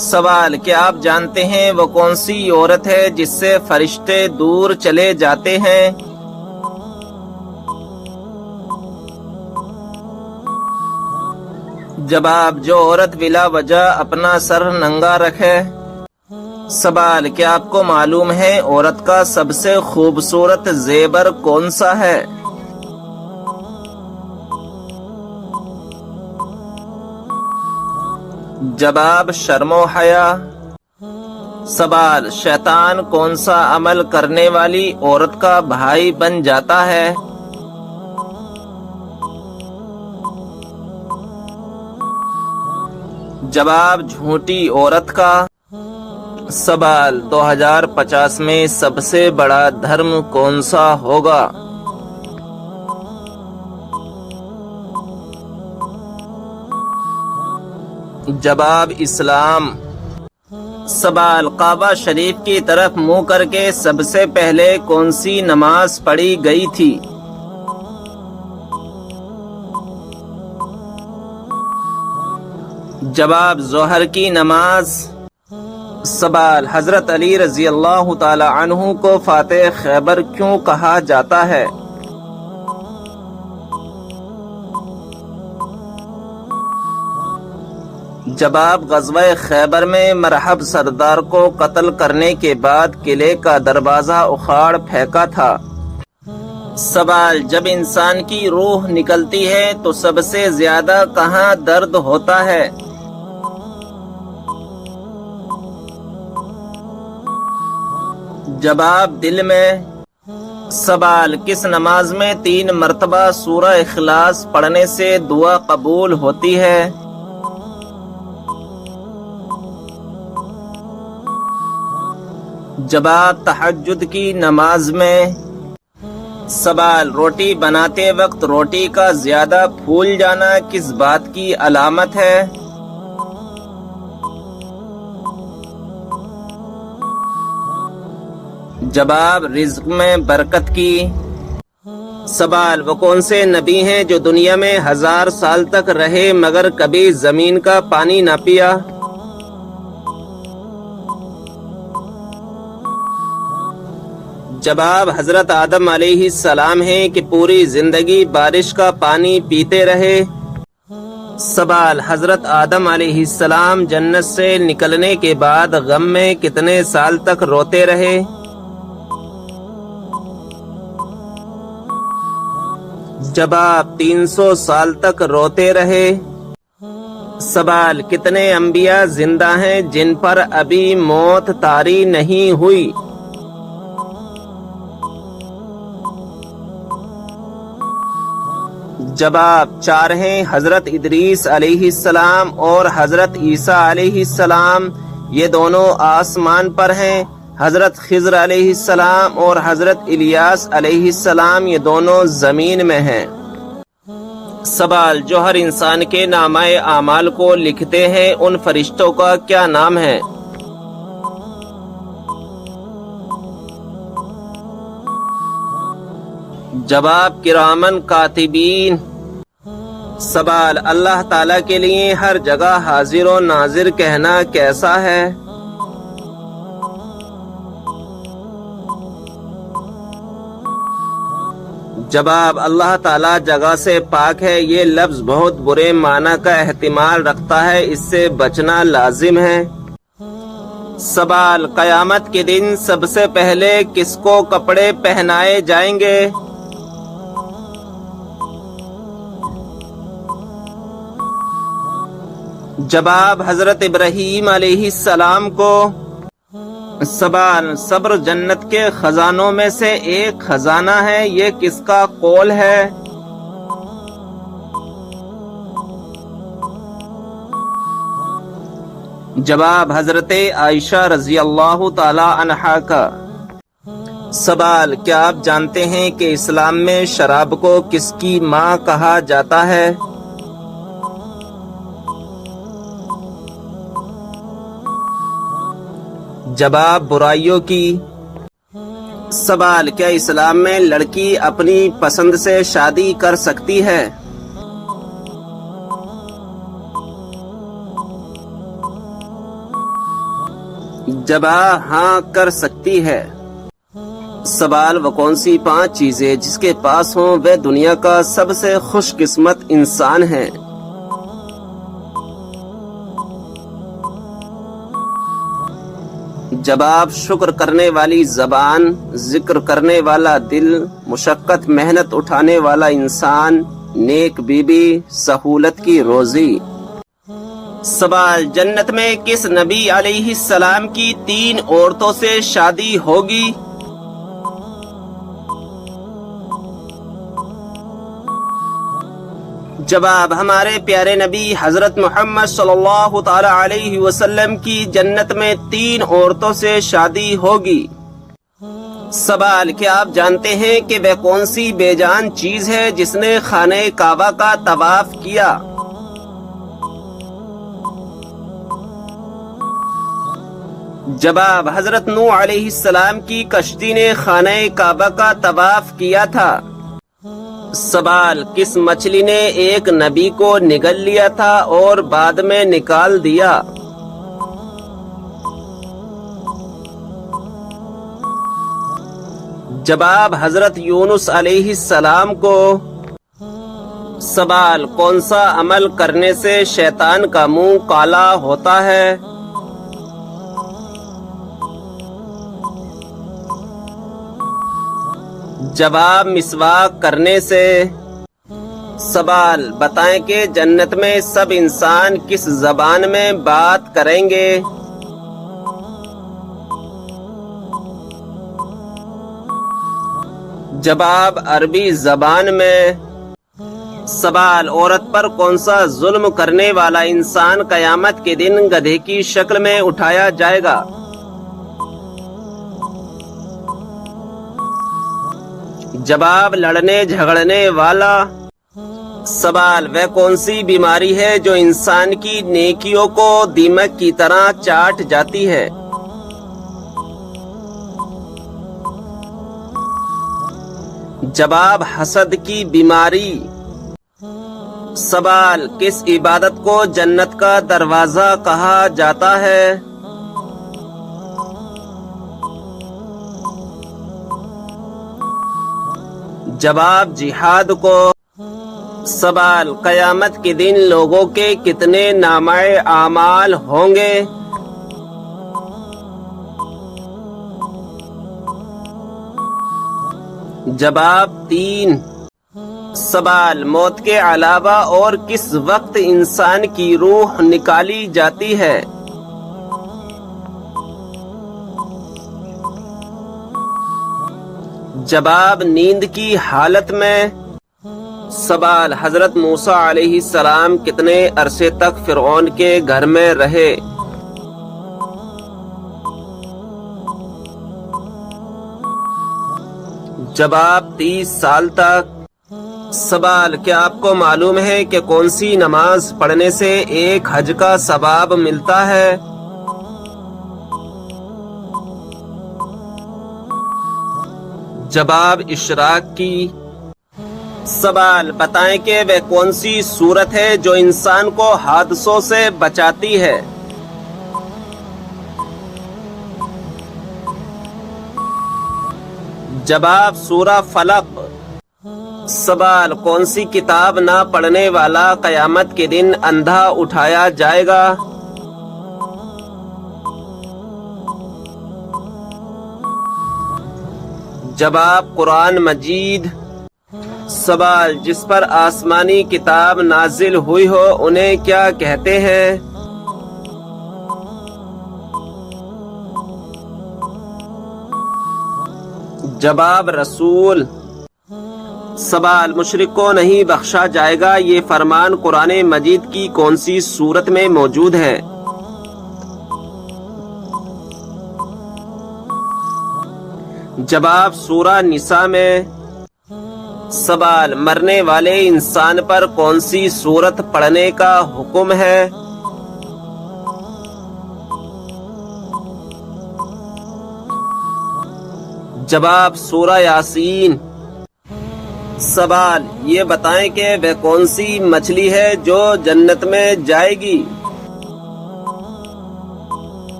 سوال: کیا آپ جانتے ہیں وہ کون سی عورت ہے جس سے فرشتے دور چلے جاتے ہیں؟ جواب: جو عورت بلا وجہ اپنا سر ننگا رکھے۔ سوال: کیا آپ کو معلوم ہے عورت کا سب سے خوبصورت زیور کون سا ہے؟ جواب: شرم و حیا۔ سوال: شیطان کون سا عمل کرنے والی عورت کا بھائی بن جاتا ہے؟ جواب: جھوٹی عورت کا۔ سوال: 2050 میں سب سے بڑا دھرم کون سا ہوگا؟ جواب: اسلام۔ سوال: کعبہ شریف کی طرف منہ کر کے سب سے پہلے کون سی نماز پڑھی گئی تھی؟ جواب: ظہر کی نماز۔ سوال: حضرت علی رضی اللہ تعالی عنہ کو فاتح خیبر کیوں کہا جاتا ہے؟ جواب: غزوہ خیبر میں مرحب سردار کو قتل کرنے کے بعد قلعے کا دروازہ اکھاڑ پھینکا تھا۔ سوال: جب انسان کی روح نکلتی ہے تو سب سے زیادہ کہاں درد ہوتا ہے؟ جواب: دل میں۔ سوال: کس نماز میں 3 مرتبہ سورہ اخلاص پڑھنے سے دعا قبول ہوتی ہے؟ جواب: تہجد کی نماز میں۔ سوال: روٹی بناتے وقت روٹی کا زیادہ پھول جانا کس بات کی علامت ہے؟ جواب: رزق میں برکت کی۔ سوال: وہ کون سے نبی ہیں جو دنیا میں 1000 سال تک رہے مگر کبھی زمین کا پانی نہ پیا؟ جواب: حضرت آدم علیہ السلام ہیں کہ پوری زندگی بارش کا پانی پیتے رہے۔ سوال: حضرت آدم علیہ السلام جنت سے نکلنے کے بعد غم میں کتنے سال تک روتے رہے؟ جواب: 300 سال تک روتے رہے۔ سوال: کتنے انبیاء زندہ ہیں جن پر ابھی موت طاری نہیں ہوئی؟ جواب: 4 ہیں، حضرت ادریس علیہ السلام اور حضرت عیسیٰ علیہ السلام، یہ دونوں آسمان پر ہیں۔ حضرت خضر علیہ السلام اور حضرت الیاس علیہ السلام یہ دونوں زمین میں ہیں۔ سوال: جو ہر انسان کے نامہ اعمال کو لکھتے ہیں ان فرشتوں کا کیا نام ہے؟ جواب: کرامن کاتبین۔ سوال: اللہ تعالیٰ کے لیے ہر جگہ حاضر و ناظر کہنا کیسا ہے؟ جواب: اللہ تعالیٰ جگہ سے پاک ہے، یہ لفظ بہت برے معنی کا احتمال رکھتا ہے، اس سے بچنا لازم ہے۔ سوال: قیامت کے دن سب سے پہلے کس کو کپڑے پہنائے جائیں گے؟ جواب: حضرت ابراہیم علیہ السلام کو۔ سوال: صبر جنت کے خزانوں میں سے ایک خزانہ ہے، یہ کس کا قول ہے؟ جواب: حضرت عائشہ رضی اللہ تعالی عنہا کا۔ سوال: کیا آپ جانتے ہیں کہ اسلام میں شراب کو کس کی ماں کہا جاتا ہے؟ جواب: برائیوں کی۔ سوال: کیا اسلام میں لڑکی اپنی پسند سے شادی کر سکتی ہے؟ جواب ہاں کر سکتی ہے۔ سوال وہ کون سی 5 چیزیں جس کے پاس ہوں وہ دنیا کا سب سے خوش قسمت انسان ہے؟ جواب شکر کرنے والی زبان، ذکر کرنے والا دل، مشقت محنت اٹھانے والا انسان، نیک بیوی، سہولت کی روزی۔ سوال جنت میں کس نبی علیہ السلام کی 3 عورتوں سے شادی ہوگی؟ جواب ہمارے پیارے نبی حضرت محمد صلی اللہ تعالی علیہ وسلم کی جنت میں 3 عورتوں سے شادی ہوگی۔ سوال کیا آپ جانتے ہیں کہ وہ کون سی بے جان چیز ہے جس نے خانہ کعبہ کا طواف کیا؟ جواب حضرت نوح علیہ السلام کی کشتی نے خانہ کعبہ کا طواف کیا تھا۔ سوال کس مچھلی نے ایک نبی کو نگل لیا تھا اور بعد میں نکال دیا؟ جواب حضرت یونس علیہ السلام کو۔ سوال کون سا عمل کرنے سے شیطان کا منہ کالا ہوتا ہے؟ جواب مسواک کرنے سے۔ سوال بتائیں کہ جنت میں سب انسان کس زبان میں بات کریں گے؟ جواب عربی زبان میں۔ سوال عورت پر کون سا ظلم کرنے والا انسان قیامت کے دن گدھے کی شکل میں اٹھایا جائے گا؟ جواب لڑنے جھگڑنے والا۔ سوال وہ کون سی بیماری ہے جو انسان کی نیکیوں کو دیمک کی طرح چاٹ جاتی ہے؟ جواب حسد کی بیماری۔ سوال کس عبادت کو جنت کا دروازہ کہا جاتا ہے؟ جواب جہاد کو۔ سوال قیامت کے دن لوگوں کے کتنے نامہ اعمال ہوں گے؟ جواب 3۔ سوال موت کے علاوہ اور کس وقت انسان کی روح نکالی جاتی ہے؟ جواب نیند کی حالت میں۔ سوال حضرت موسیٰ علیہ السلام کتنے عرصے تک فرعون کے گھر میں رہے؟ جواب 30 سال تک۔ سوال کیا آپ کو معلوم ہے کہ کون سی نماز پڑھنے سے ایک حج کا ثواب ملتا ہے؟ جواب اشراق کی۔ سوال بتائیں کہ وہ کون سی صورت ہے جو انسان کو حادثوں سے بچاتی ہے؟ جواب سورہ فلق۔ سوال کون سی کتاب نہ پڑھنے والا قیامت کے دن اندھا اٹھایا جائے گا؟ جواب قرآن مجید۔ سوال جس پر آسمانی کتاب نازل ہوئی ہو انہیں کیا کہتے ہیں؟ جواب رسول۔ سوال مشرک کو نہیں بخشا جائے گا یہ فرمان قرآن مجید کی کون سی سورت میں موجود ہے؟ جواب سورہ نساء میں۔ سوال مرنے والے انسان پر کون سی سورت پڑھنے کا حکم ہے؟ جواب سورہ یاسین۔ سوال یہ بتائیں کہ وہ کون سی مچھلی ہے جو جنت میں جائے گی؟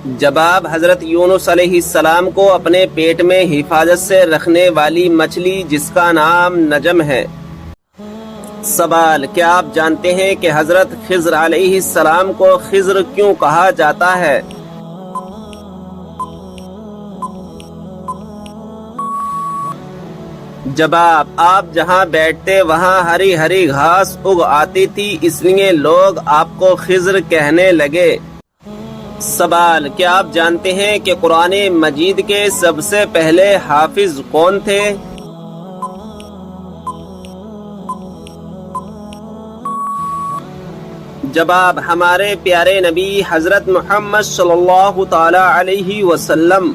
جواب: حضرت یونس علیہ السلام کو اپنے پیٹ میں حفاظت سے رکھنے والی مچھلی جس کا نام نجم ہے۔ سوال: کیا آپ جانتے ہیں کہ حضرت خضر علیہ السلام کو خضر کیوں کہا جاتا ہے؟ جواب: آپ جہاں بیٹھتے وہاں ہری ہری گھاس اگ آتی تھی، اس لیے لوگ آپ کو خضر کہنے لگے۔ سوال: کیا آپ جانتے ہیں کہ قرآن مجید کے سب سے پہلے حافظ کون تھے؟ جواب: ہمارے پیارے نبی حضرت محمد صلی اللہ تعالی علیہ وسلم۔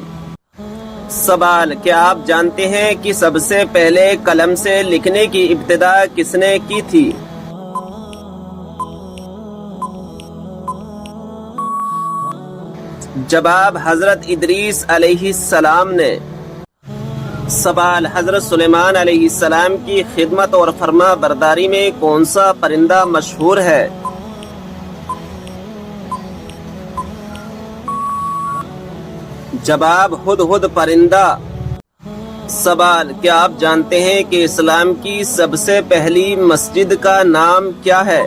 سوال: کیا آپ جانتے ہیں کہ سب سے پہلے قلم سے لکھنے کی ابتدا کس نے کی تھی؟ جواب: حضرت ادریس علیہ السلام نے۔ سوال: حضرت سلیمان علیہ السلام کی خدمت اور فرما برداری میں کون سا پرندہ مشہور ہے؟ جواب: ہدہد پرندہ۔ سوال: کیا آپ جانتے ہیں کہ اسلام کی سب سے پہلی مسجد کا نام کیا ہے؟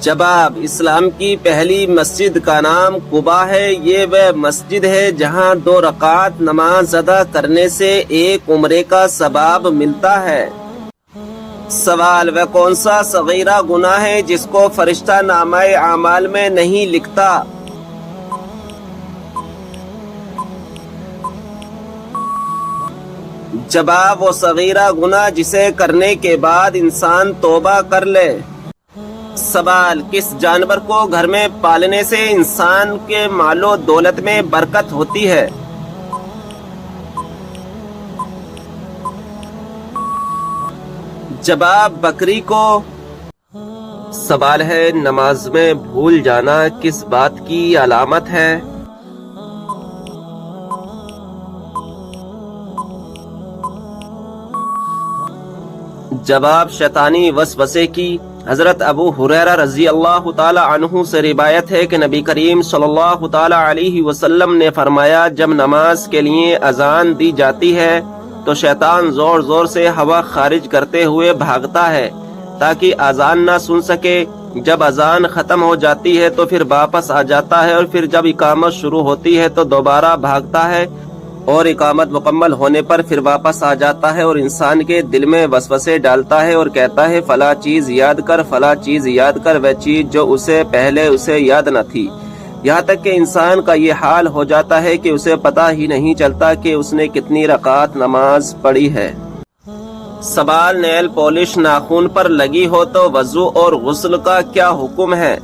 جواب: اسلام کی پہلی مسجد کا نام قباء ہے۔ یہ وہ مسجد ہے جہاں 2 رکعت نماز ادا کرنے سے 1 عمرے کا ثواب ملتا ہے۔ سوال: وہ کون سا صغیرہ گناہ ہے جس کو فرشتہ نامہ اعمال میں نہیں لکھتا؟ جواب: وہ صغیرہ گناہ جسے کرنے کے بعد انسان توبہ کر لے۔ سوال: کس جانور کو گھر میں پالنے سے انسان کے مال و دولت میں برکت ہوتی ہے؟ جواب: بکری کو۔ سوال ہے: نماز میں بھول جانا کس بات کی علامت ہے؟ جواب: شیطانی وسوسے کی۔ حضرت ابو ہریرہ رضی اللہ تعالی عنہ سے روایت ہے کہ نبی کریم صلی اللہ تعالی علیہ وسلم نے فرمایا، جب نماز کے لیے اذان دی جاتی ہے تو شیطان زور زور سے ہوا خارج کرتے ہوئے بھاگتا ہے تاکہ اذان نہ سن سکے۔ جب اذان ختم ہو جاتی ہے تو پھر واپس آ جاتا ہے، اور پھر جب اقامت شروع ہوتی ہے تو دوبارہ بھاگتا ہے، اور اقامت مکمل ہونے پر پھر واپس آ جاتا ہے اور انسان کے دل میں وسوسے ڈالتا ہے اور کہتا ہے فلاں چیز یاد کر، فلاں چیز یاد کر، وہ چیز جو اسے پہلے اسے یاد نہ تھی، یہاں تک کہ انسان کا یہ حال ہو جاتا ہے کہ اسے پتہ ہی نہیں چلتا کہ اس نے کتنی رکعت نماز پڑھی ہے۔ سوال: نیل پالش ناخن پر لگی ہو تو وضو اور غسل کا کیا حکم ہے؟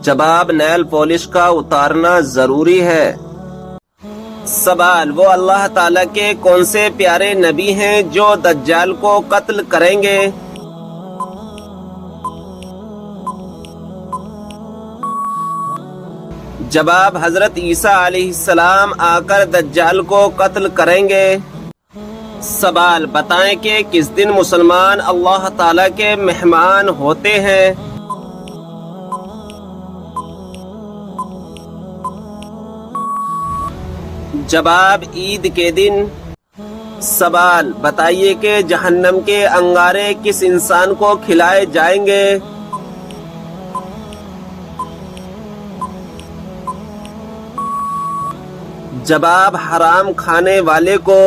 جواب: نیل پالش کا اتارنا ضروری ہے۔ سوال: وہ اللہ تعالیٰ کے کون سے پیارے نبی ہیں جو دجال کو قتل کریں گے؟ جواب: حضرت عیسیٰ علیہ السلام آ کر دجال کو قتل کریں گے۔ سوال: بتائیں کہ کس دن مسلمان اللہ تعالیٰ کے مہمان ہوتے ہیں؟ جواب: عید کے دن۔ سوال: بتائیے کہ جہنم کے انگارے کس انسان کو کھلائے جائیں گے؟ جواب: حرام کھانے والے کو۔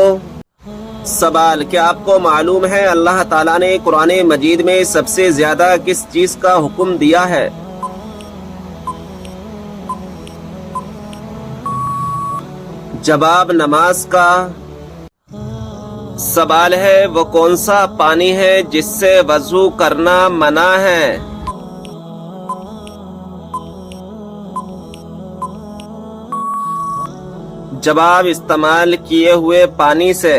سوال: کیا آپ کو معلوم ہے اللہ تعالیٰ نے قرآن مجید میں سب سے زیادہ کس چیز کا حکم دیا ہے؟ جواب: نماز کا۔ سوال ہے: وہ کون سا پانی ہے جس سے وضو کرنا منع ہے؟ جواب: استعمال کیے ہوئے پانی سے۔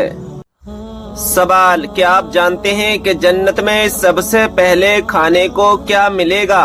سوال: کیا آپ جانتے ہیں کہ جنت میں سب سے پہلے کھانے کو کیا ملے گا؟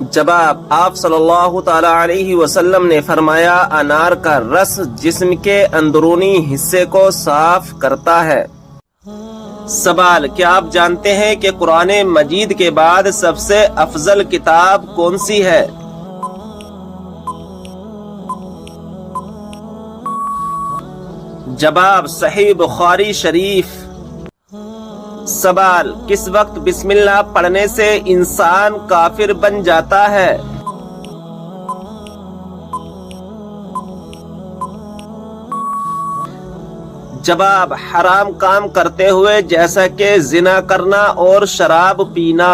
جواب: آپ صلی اللہ تعالی علیہ وسلم نے فرمایا انار کا رس جسم کے اندرونی حصے کو صاف کرتا ہے۔ سوال: کیا آپ جانتے ہیں کہ قرآن مجید کے بعد سب سے افضل کتاب کون سی ہے؟ جواب: صحیح بخاری شریف۔ سوال: کس وقت بسم اللہ پڑھنے سے انسان کافر بن جاتا ہے؟ جواب: حرام کام کرتے ہوئے، جیسا کہ زنا کرنا اور شراب پینا۔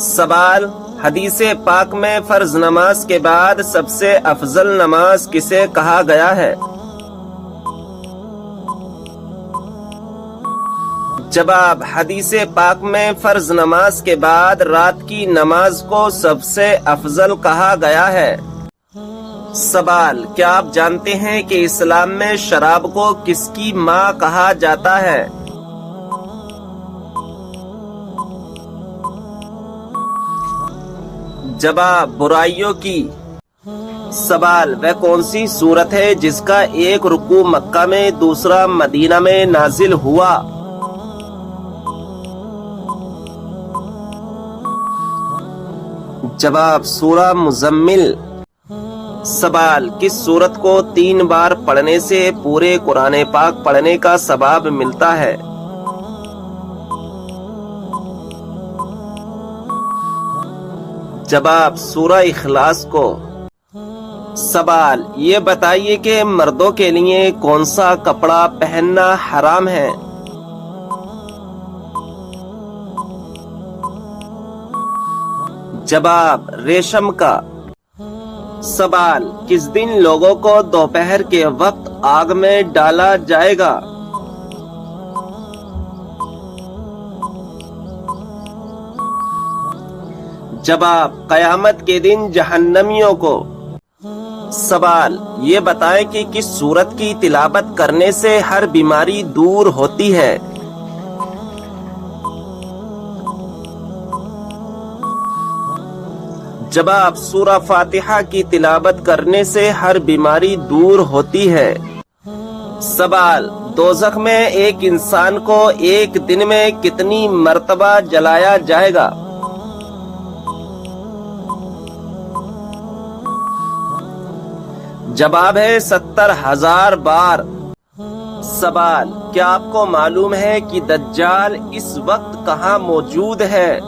سوال: حدیث پاک میں فرض نماز کے بعد سب سے افضل نماز کسے کہا گیا ہے؟ جواب: حدیث پاک میں فرض نماز کے بعد رات کی نماز کو سب سے افضل کہا گیا ہے۔ سوال: کیا آپ جانتے ہیں کہ اسلام میں شراب کو کس کی ماں کہا جاتا ہے؟ جواب: برائیوں کی۔ سوال: وہ کون سی سورت ہے جس کا ایک رکوع مکہ میں دوسرا مدینہ میں نازل ہوا؟ جواب: سورہ مزمل۔ سوال: کس سورت کو 3 بار پڑھنے سے پورے قرآن پاک پڑھنے کا ثواب ملتا ہے؟ جواب: سورہ اخلاص کو۔ سوال: یہ بتائیے کہ مردوں کے لیے کون سا کپڑا پہننا حرام ہے؟ جواب: ریشم کا۔ سوال: کس دن لوگوں کو دوپہر کے وقت آگ میں ڈالا جائے گا؟ جواب: قیامت کے دن جہنمیوں کو۔ سوال: یہ بتائیں کہ کس سورت کی تلاوت کرنے سے ہر بیماری دور ہوتی ہے؟ جواب: سورہ فاتحہ کی تلاوت کرنے سے ہر بیماری دور ہوتی ہے۔ سوال: دوزخ میں ایک انسان کو ایک دن میں کتنی مرتبہ جلایا جائے گا؟ جواب ہے 70,000 بار۔ سوال: کیا آپ کو معلوم ہے کہ دجال اس وقت کہاں موجود ہے؟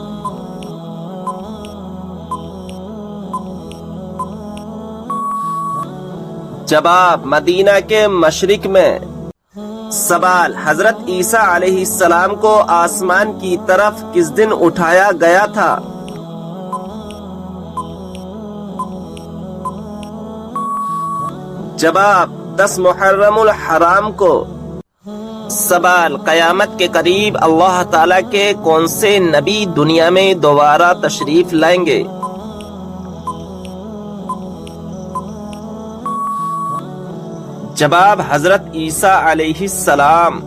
جواب: مدینہ کے مشرق میں۔ سوال: حضرت عیسیٰ علیہ السلام کو آسمان کی طرف کس دن اٹھایا گیا تھا؟ جواب: 10 محرم الحرام کو۔ سوال: قیامت کے قریب اللہ تعالیٰ کے کون سے نبی دنیا میں دوبارہ تشریف لائیں گے؟ جواب: حضرت عیسیٰ علیہ السلام۔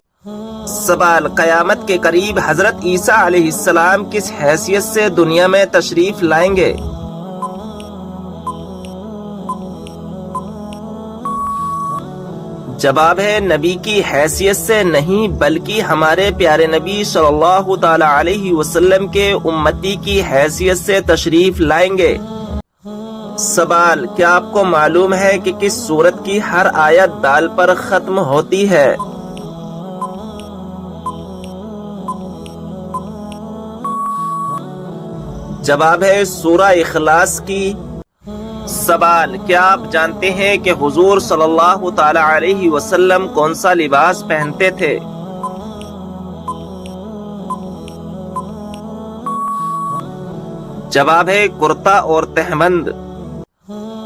سوال: قیامت کے قریب حضرت عیسیٰ علیہ السلام کس حیثیت سے دنیا میں تشریف لائیں گے؟ جواب ہے نبی کی حیثیت سے نہیں، بلکہ ہمارے پیارے نبی صلی اللہ تعالی علیہ وسلم کے امتی کی حیثیت سے تشریف لائیں گے۔ سوال: کیا آپ کو معلوم ہے کہ کس سورت کی ہر آیت دال پر ختم ہوتی ہے؟ جواب ہے سورہ اخلاص کی۔ سوال: کیا آپ جانتے ہیں کہ حضور صلی اللہ تعالی علیہ وسلم کون سا لباس پہنتے تھے؟ جواب ہے کرتا اور تہبند۔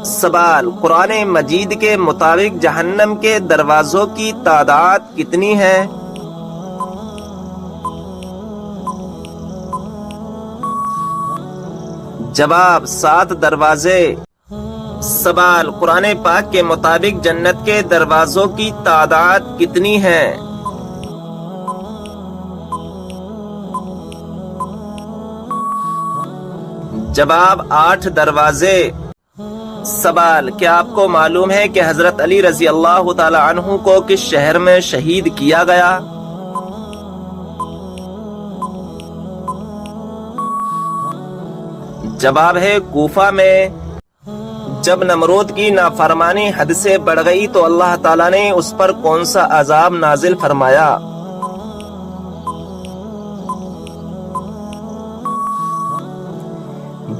سوال: قرآن مجید کے مطابق جہنم کے دروازوں کی تعداد کتنی ہے؟ جواب: 7 دروازے۔ سوال: قرآن پاک کے مطابق جنت کے دروازوں کی تعداد کتنی ہے؟ جواب 8 دروازے۔ سوال، کیا آپ کو معلوم ہے کہ حضرت علی رضی اللہ تعالی عنہ کو کس شہر میں شہید کیا گیا؟ جواب ہے کوفہ میں۔ جب نمرود کی نافرمانی حد سے بڑھ گئی تو اللہ تعالیٰ نے اس پر کون سا عذاب نازل فرمایا؟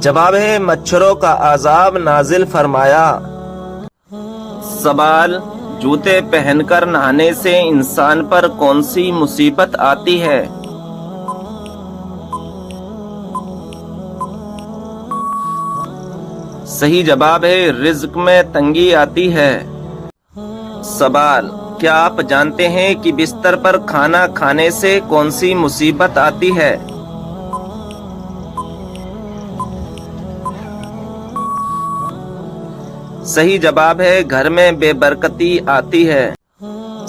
جواب ہے مچھروں کا عذاب نازل فرمایا۔ سوال، جوتے پہن کر نہانے سے انسان پر کون سی مصیبت آتی ہے؟ صحیح جواب ہے رزق میں تنگی آتی ہے۔ سوال، کیا آپ جانتے ہیں کہ بستر پر کھانا کھانے سے کون سی مصیبت آتی ہے؟ صحیح جواب ہے گھر میں بے برکتی آتی ہے۔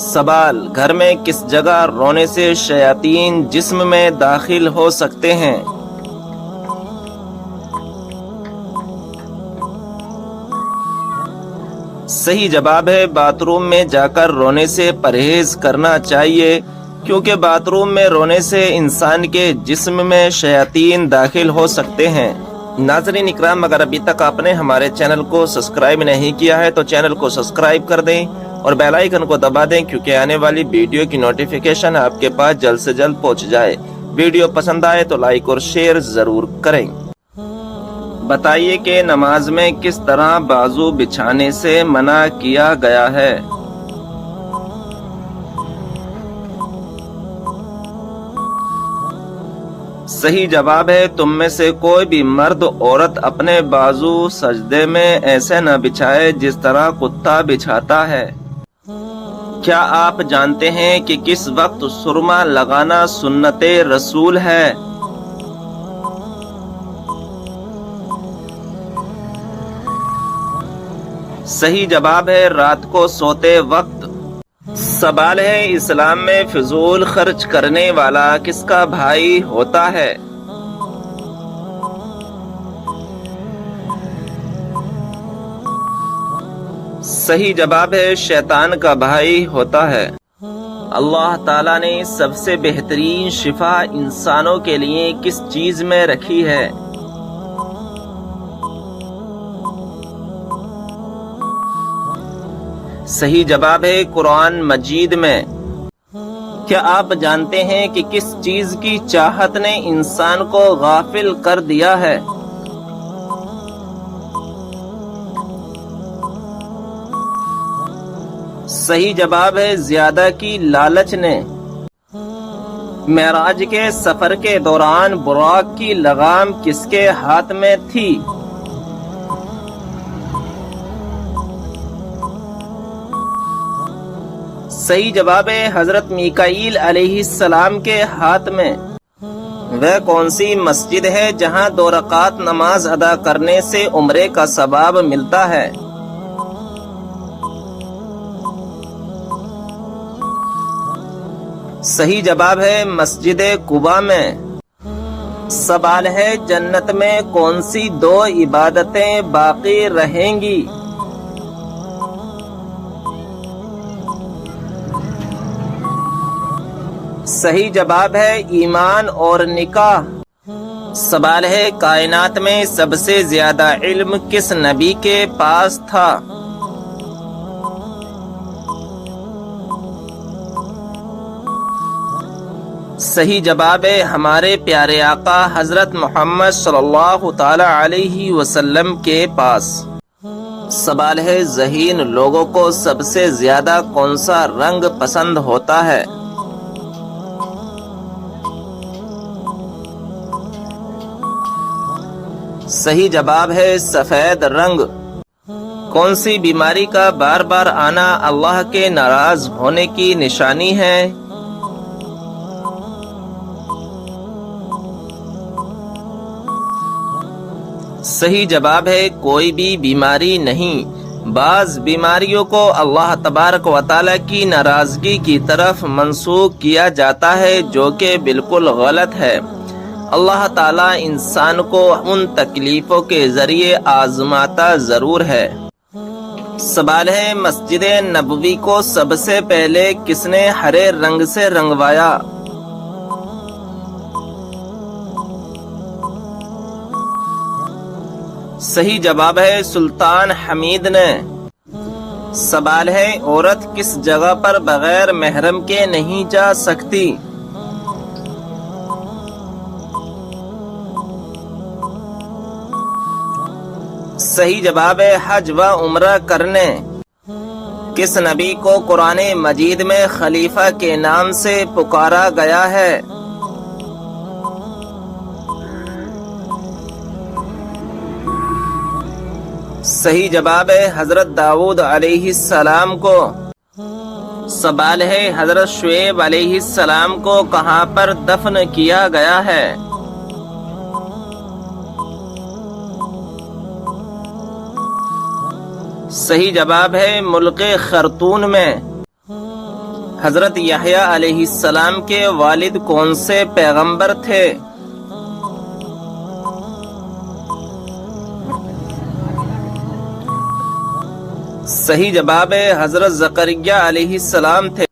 سوال، گھر میں کس جگہ رونے سے شیاطین جسم میں داخل ہو سکتے ہیں؟ صحیح جواب ہے باتھ روم میں جا کر رونے سے پرہیز کرنا چاہیے، کیونکہ باتھ روم میں رونے سے انسان کے جسم میں شیاطین داخل ہو سکتے ہیں۔ ناظرین اکرام، اگر ابھی تک آپ نے ہمارے چینل کو سبسکرائب نہیں کیا ہے تو چینل کو سبسکرائب کر دیں اور بیل آئیکن کو دبا دیں، کیونکہ آنے والی ویڈیو کی نوٹیفیکیشن آپ کے پاس جلد سے جلد پہنچ جائے۔ ویڈیو پسند آئے تو لائک اور شیئر ضرور کریں۔ بتائیے کہ نماز میں کس طرح بازو بچھانے سے منع کیا گیا ہے؟ صحیح جواب ہے تم میں سے کوئی بھی مرد عورت اپنے بازو سجدے میں ایسے نہ بچھائے جس طرح کتا بچھاتا ہے۔ کیا آپ جانتے ہیں کہ کس وقت سرما لگانا سنت رسول ہے؟ صحیح جواب ہے رات کو سوتے وقت۔ سوال ہے اسلام میں فضول خرچ کرنے والا کس کا بھائی ہوتا ہے؟ صحیح جواب ہے شیطان کا بھائی ہوتا ہے۔ اللہ تعالیٰ نے سب سے بہترین شفا انسانوں کے لیے کس چیز میں رکھی ہے؟ صحیح جواب ہے قرآن مجید میں۔ کیا آپ جانتے ہیں کہ کس چیز کی چاہت نے انسان کو غافل کر دیا ہے؟ صحیح جواب ہے زیادہ کی لالچ نے۔ معراج کے سفر کے دوران براق کی لگام کس کے ہاتھ میں تھی؟ صحیح جواب ہے حضرت میکائیل علیہ السلام کے ہاتھ میں۔ وہ کون سی مسجد ہے جہاں 2 رکعت نماز ادا کرنے سے عمرے کا ثواب ملتا ہے؟ صحیح جواب ہے مسجد قباء میں۔ سوال ہے جنت میں کون سی 2 عبادتیں باقی رہیں گی؟ صحیح جواب ہے ایمان اور نکاح۔ سوال ہے کائنات میں سب سے زیادہ علم کس نبی کے پاس تھا؟ صحیح جواب ہے ہمارے پیارے آقا حضرت محمد صلی اللہ تعالی علیہ وسلم کے پاس۔ سوال ہے ذہین لوگوں کو سب سے زیادہ کون سا رنگ پسند ہوتا ہے؟ صحیح جواب ہے سفید رنگ۔ کون سی بیماری کا بار بار آنا اللہ کے ناراض ہونے کی نشانی ہے؟ صحیح جواب ہے کوئی بھی بیماری نہیں۔ بعض بیماریوں کو اللہ تبارک و تعالی کی ناراضگی کی طرف منسوخ کیا جاتا ہے جو کہ بالکل غلط ہے۔ اللہ تعالیٰ انسان کو ان تکلیفوں کے ذریعے آزماتا ضرور ہے۔ سوال ہے، مسجد نبوی کو سب سے پہلے کس نے ہرے رنگ سے رنگوایا؟ صحیح جواب ہے سلطان حمید نے۔ سوال ہے، عورت کس جگہ پر بغیر محرم کے نہیں جا سکتی؟ صحیح جواب ہے حج و عمرہ کرنے۔ کس نبی کو قرآن مجید میں خلیفہ کے نام سے پکارا گیا ہے؟ صحیح جواب ہے حضرت داؤد علیہ السلام کو۔ سوال ہے، حضرت شعیب علیہ السلام کو کہاں پر دفن کیا گیا ہے؟ صحیح جواب ہے ملک خرطون میں۔ حضرت یحییٰ علیہ السلام کے والد کون سے پیغمبر تھے؟ صحیح جواب ہے حضرت زکریا علیہ السلام تھے۔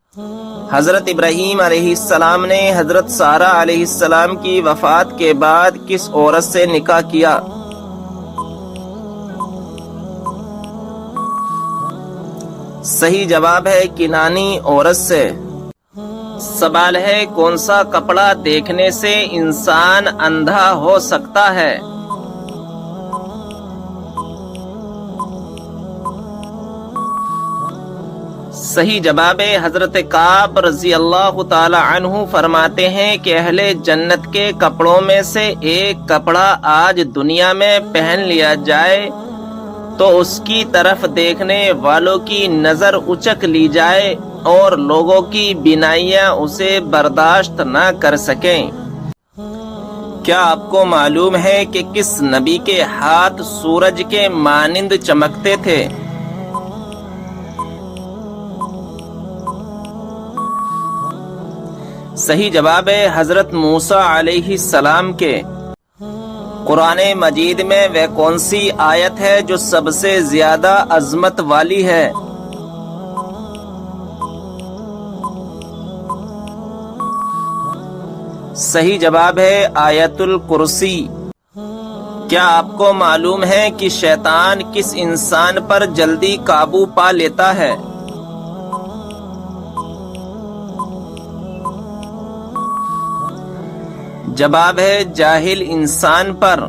حضرت ابراہیم علیہ السلام نے حضرت سارہ علیہ السلام کی وفات کے بعد کس عورت سے نکاح کیا؟ صحیح جواب ہے کنانی عورت سے۔ سوال ہے، کون سا کپڑا دیکھنے سے انسان اندھا ہو سکتا ہے؟ صحیح جواب ہے حضرت کعب رضی اللہ تعالی عنہ فرماتے ہیں کہ اہل جنت کے کپڑوں میں سے ایک کپڑا آج دنیا میں پہن لیا جائے تو اس کی طرف دیکھنے والوں کی نظر اچک لی جائے اور لوگوں کی بینائیاں اسے برداشت نہ کر سکیں۔ کیا آپ کو معلوم ہے کہ کس نبی کے ہاتھ سورج کے مانند چمکتے تھے؟ صحیح جواب ہے حضرت موسیٰ علیہ السلام کے۔ قرآن مجید میں وہ کون سی آیت ہے جو سب سے زیادہ عظمت والی ہے؟ صحیح جواب ہے آیت الکرسی۔ کیا آپ کو معلوم ہے کہ شیطان کس انسان پر جلدی قابو پا لیتا ہے؟ جواب ہے جاہل انسان پر۔